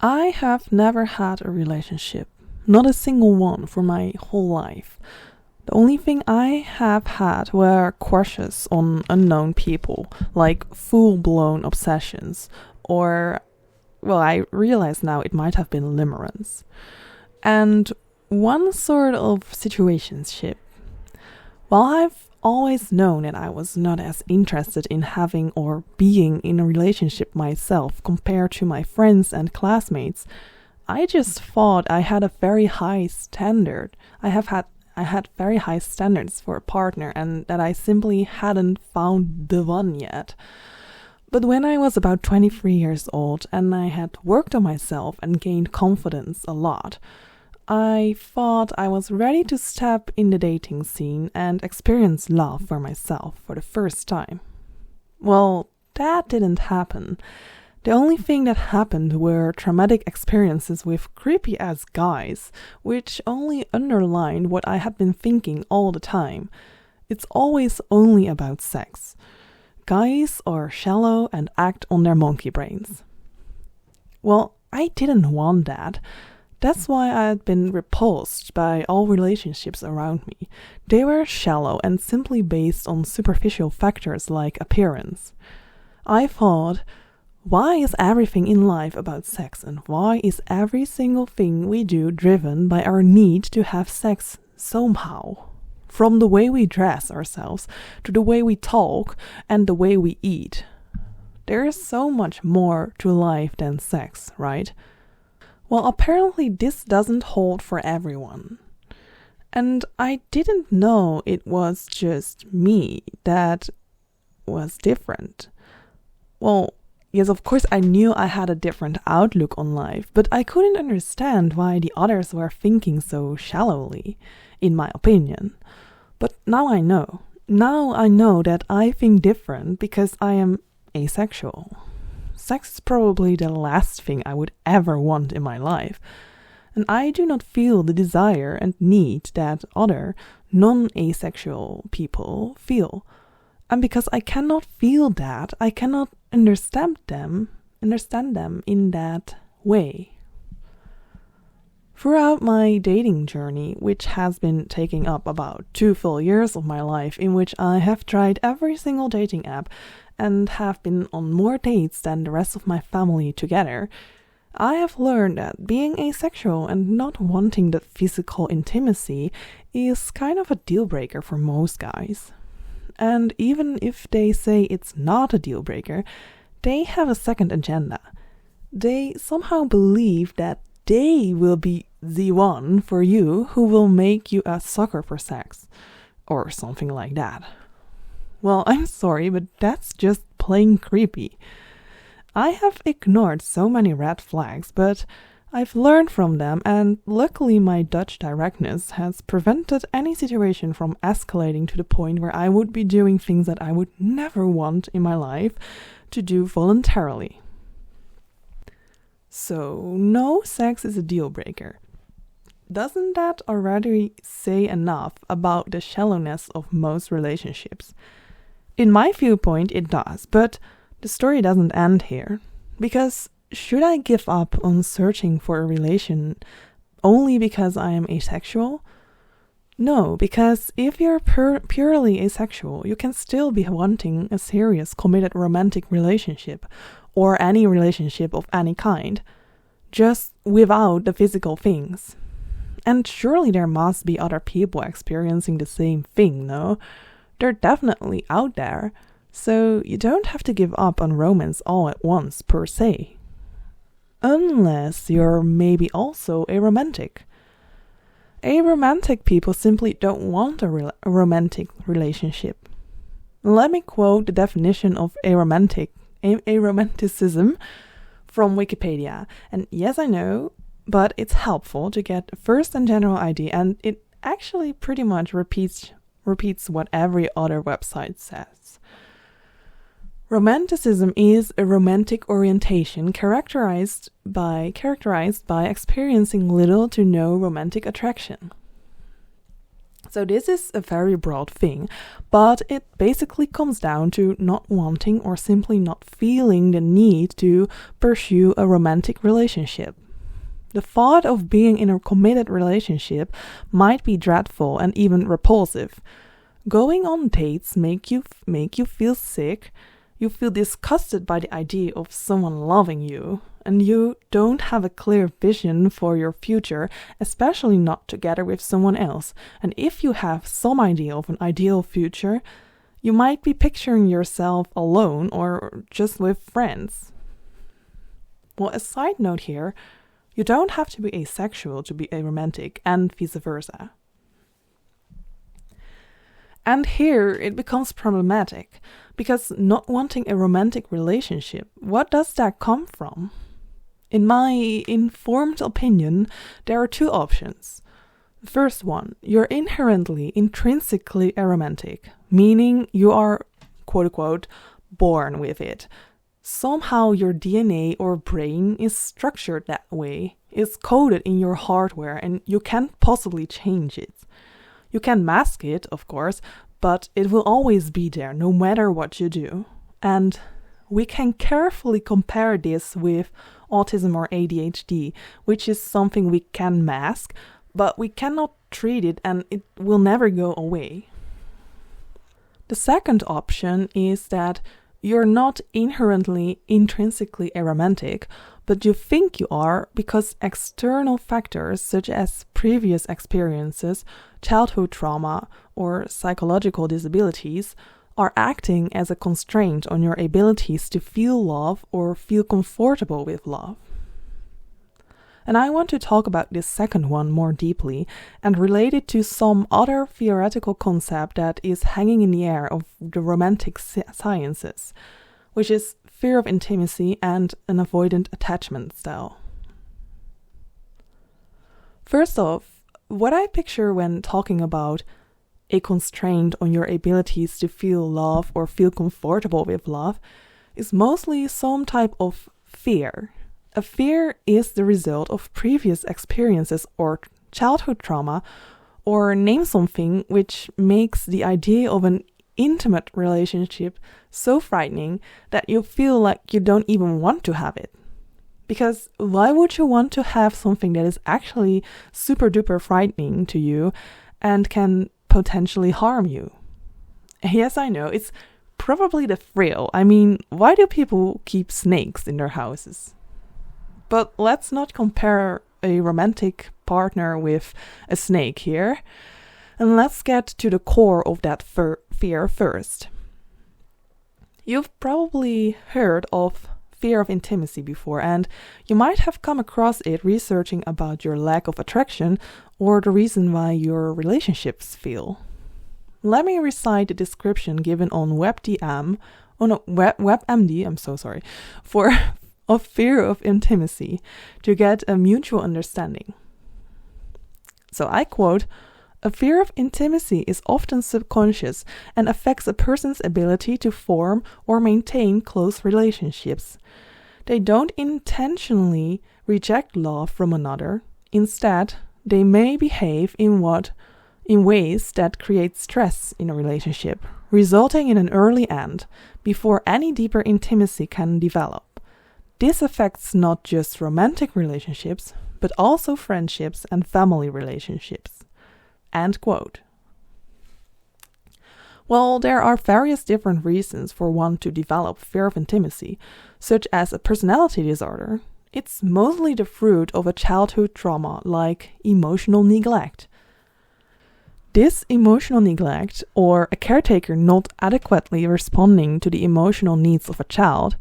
I have never had a relationship, not a single one for my whole life. The only thing I have had were crushes on unknown people, like full-blown obsessions, or, well, I realize now it might have been limerence. And one sort of situationship. While I've always known that I was not as interested in having or being in a relationship myself compared to my friends and classmates, I just thought I had a very high standard. I had very high standards for a partner and that I simply hadn't found the one yet. But when I was about 23 years old and I had worked on myself and gained confidence a lot, I thought I was ready to step in the dating scene and experience love for myself for the first time. Well, that didn't happen. The only thing that happened were traumatic experiences with creepy-ass guys, which only underlined what I had been thinking all the time. It's always only about sex. Guys are shallow and act on their monkey brains. Well, I didn't want that. That's why I had been repulsed by all relationships around me. They were shallow and simply based on superficial factors like appearance. I thought, why is everything in life about sex, and why is every single thing we do driven by our need to have sex somehow? From the way we dress ourselves to the way we talk and the way we eat. There is so much more to life than sex, right? Well, apparently this doesn't hold for everyone. And I didn't know it was just me that was different. Well, yes, of course I knew I had a different outlook on life, but I couldn't understand why the others were thinking so shallowly, in my opinion. But now I know. Now I know that I think different because I am asexual. Sex is probably the last thing I would ever want in my life, and I do not feel the desire and need that other non-asexual people feel. And because I cannot feel that, I cannot understand them in that way. Throughout my dating journey, which has been taking up about 2 full years of my life, in which I have tried every single dating app and have been on more dates than the rest of my family together, I have learned that being asexual and not wanting the physical intimacy is kind of a deal breaker for most guys. And even if they say it's not a deal breaker, they have a second agenda. They somehow believe that they will be the one for you who will make you a sucker for sex, or something like that. Well, I'm sorry, but that's just plain creepy. I have ignored so many red flags, but I've learned from them, and luckily my Dutch directness has prevented any situation from escalating to the point where I would be doing things that I would never want in my life to do voluntarily. So, no sex is a deal breaker. Doesn't that already say enough about the shallowness of most relationships? In my viewpoint, it does, but the story doesn't end here. Because should I give up on searching for a relation only because I am asexual? No, because if you're purely asexual, you can still be wanting a serious, committed romantic relationship, or any relationship of any kind, just without the physical things. And surely there must be other people experiencing the same thing, no? They're definitely out there, so you don't have to give up on romance all at once, per se. Unless you're maybe also aromantic. Aromantic people simply don't want a romantic relationship. Let me quote the definition of aromanticism from Wikipedia. And yes, I know, but it's helpful to get a first and general idea, and it actually pretty much repeats what every other website says. Romanticism is a romantic orientation characterized by experiencing little to no romantic attraction. So this is a very broad thing, but it basically comes down to not wanting or simply not feeling the need to pursue a romantic relationship. The thought of being in a committed relationship might be dreadful and even repulsive. Going on dates make you feel sick. You feel disgusted by the idea of someone loving you, and you don't have a clear vision for your future, especially not together with someone else. And if you have some idea of an ideal future, you might be picturing yourself alone or just with friends. Well, a side note here, you don't have to be asexual to be aromantic, and vice versa. And here it becomes problematic, because not wanting a romantic relationship, what does that come from? In my informed opinion, there are two options. The first one, you're intrinsically aromantic, meaning you are, quote-unquote, born with it. Somehow your DNA or brain is structured that way. It's coded in your hardware and you can't possibly change it. You can mask it, of course, but it will always be there no matter what you do. And we can carefully compare this with autism or ADHD, which is something we can mask, but we cannot treat it and it will never go away. The second option is that you're not intrinsically aromantic, but you think you are because external factors such as previous experiences, childhood trauma, or psychological disabilities are acting as a constraint on your abilities to feel love or feel comfortable with love. And I want to talk about this second one more deeply and relate it to some other theoretical concept that is hanging in the air of the romantic sciences, which is fear of intimacy and an avoidant attachment style. First off, what I picture when talking about a constraint on your abilities to feel love or feel comfortable with love is mostly some type of fear. A fear is the result of previous experiences or childhood trauma, or name something which makes the idea of an intimate relationship so frightening that you feel like you don't even want to have it. Because why would you want to have something that is actually super duper frightening to you and can potentially harm you? Yes, I know, it's probably the thrill. I mean, why do people keep snakes in their houses? But let's not compare a romantic partner with a snake here. And let's get to the core of that fear first. You've probably heard of fear of intimacy before, and you might have come across it researching about your lack of attraction or the reason why your relationships fail. Let me recite the description given on WebMD, of fear of intimacy to get a mutual understanding. So I quote, "A fear of intimacy is often subconscious and affects a person's ability to form or maintain close relationships. They don't intentionally reject love from another. Instead, they may behave in ways that create stress in a relationship, resulting in an early end before any deeper intimacy can develop. This affects not just romantic relationships, but also friendships and family relationships." End quote. Well, there are various different reasons for one to develop fear of intimacy, such as a personality disorder. It's mostly the fruit of a childhood trauma like emotional neglect. This emotional neglect, or a caretaker not adequately responding to the emotional needs of a child,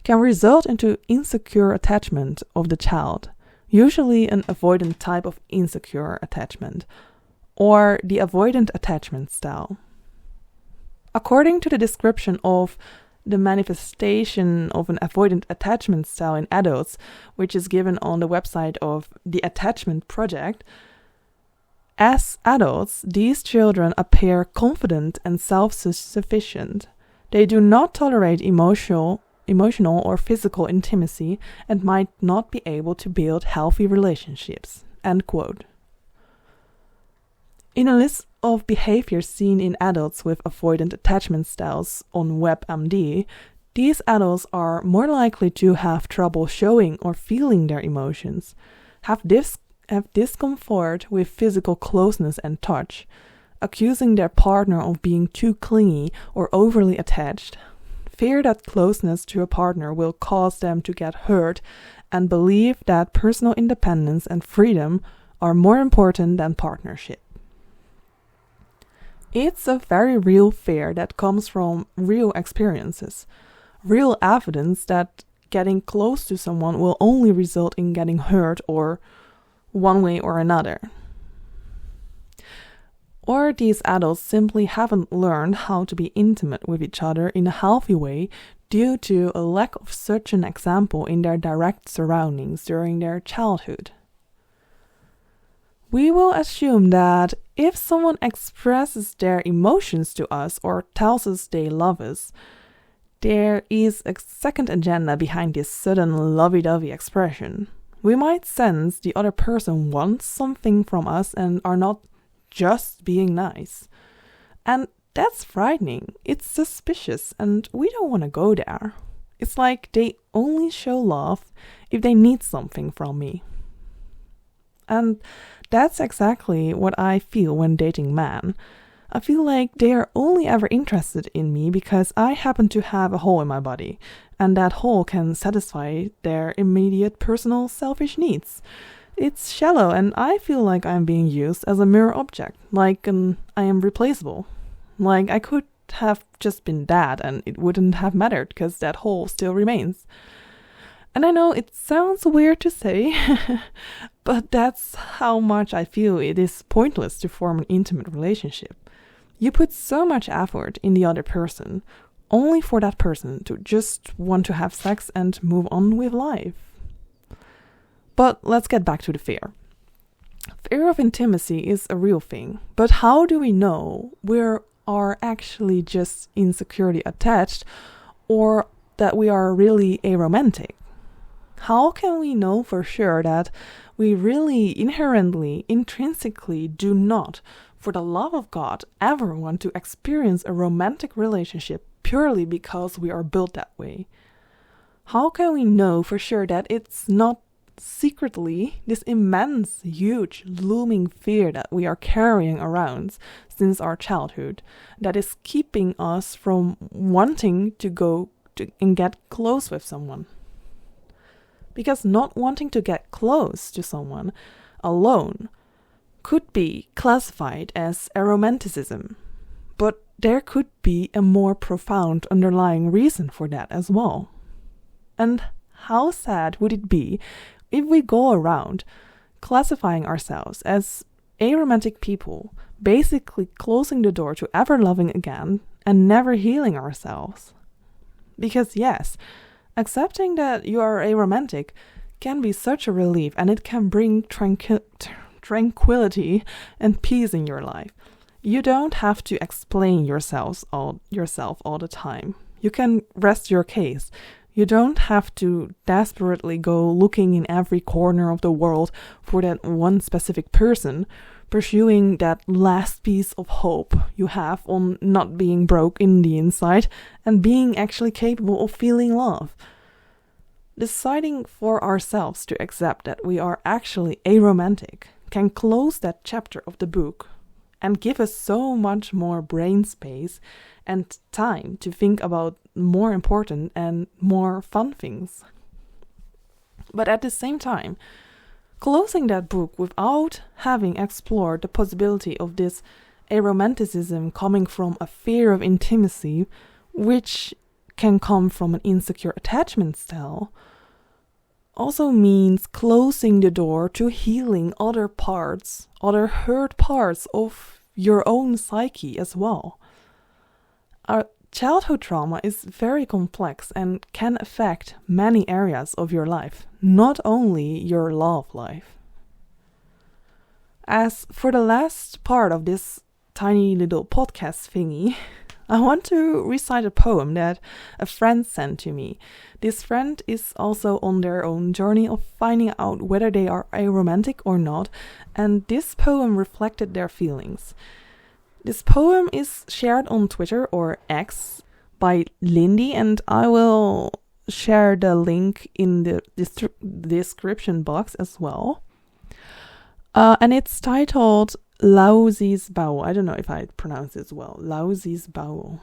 can result into insecure attachment of the child, usually an avoidant type of insecure attachment, or the avoidant attachment style. According to the description of the manifestation of an avoidant attachment style in adults, which is given on the website of the Attachment Project, as adults, these children appear confident and self-sufficient. They do not tolerate emotional or physical intimacy and might not be able to build healthy relationships. End quote. In of behaviors seen in adults with avoidant attachment styles on WebMD, these adults are more likely to have trouble showing or feeling their emotions, have discomfort with physical closeness and touch, accusing their partner of being too clingy or overly attached, fear that closeness to a partner will cause them to get hurt, and believe that personal independence and freedom are more important than partnership. It's a very real fear that comes from real experiences, real evidence that getting close to someone will only result in getting hurt or one way or another. Or these adults simply haven't learned how to be intimate with each other in a healthy way due to a lack of such an example in their direct surroundings during their childhood. We will assume that if someone expresses their emotions to us or tells us they love us, there is a second agenda behind this sudden lovey-dovey expression. We might sense the other person wants something from us and are not just being nice. And that's frightening. It's suspicious and we don't want to go there. It's like they only show love if they need something from me. And that's exactly what I feel when dating men. I feel like they are only ever interested in me because I happen to have a hole in my body, and that hole can satisfy their immediate personal selfish needs. It's shallow, and I feel like I'm being used as a mere object, like I am replaceable. Like I could have just been dead and it wouldn't have mattered because that hole still remains. And I know it sounds weird to say, but that's how much I feel it is pointless to form an intimate relationship. You put so much effort in the other person, only for that person to just want to have sex and move on with life. But let's get back to the fear. Fear of intimacy is a real thing, but how do we know we are actually just insecurely attached or that we are really aromantic? How can we know for sure that we really intrinsically do not, for the love of God, ever want to experience a romantic relationship purely because we are built that way? How can we know for sure that it's not secretly this immense, huge, looming fear that we are carrying around since our childhood that is keeping us from wanting to go and get close with someone? Because not wanting to get close to someone alone could be classified as aromanticism, but there could be a more profound underlying reason for that as well. And how sad would it be if we go around classifying ourselves as aromantic people, basically closing the door to ever loving again and never healing ourselves? Because yes, accepting that you are aromantic can be such a relief, and it can bring tranquility and peace in your life. You don't have to explain yourself all the time. You can rest your case. You don't have to desperately go looking in every corner of the world for that one specific person, pursuing that last piece of hope you have on not being broke in the inside and being actually capable of feeling love. Deciding for ourselves to accept that we are actually aromantic can close that chapter of the book and give us so much more brain space and time to think about more important and more fun things. But at the same time, closing that book without having explored the possibility of this aromanticism coming from a fear of intimacy, which can come from an insecure attachment style, also means closing the door to healing other hurt parts of your own psyche as well. Our childhood trauma is very complex and can affect many areas of your life, not only your love life. As for the last part of this tiny little podcast thingy, I want to recite a poem that a friend sent to me. This friend is also on their own journey of finding out whether they are aromantic or not, and this poem reflected their feelings. This poem is shared on Twitter or X by Lindy, and I will share the link in the description box as well. And it's titled Laozi's Bow. I don't know if I pronounce it well. Laozi's Bow.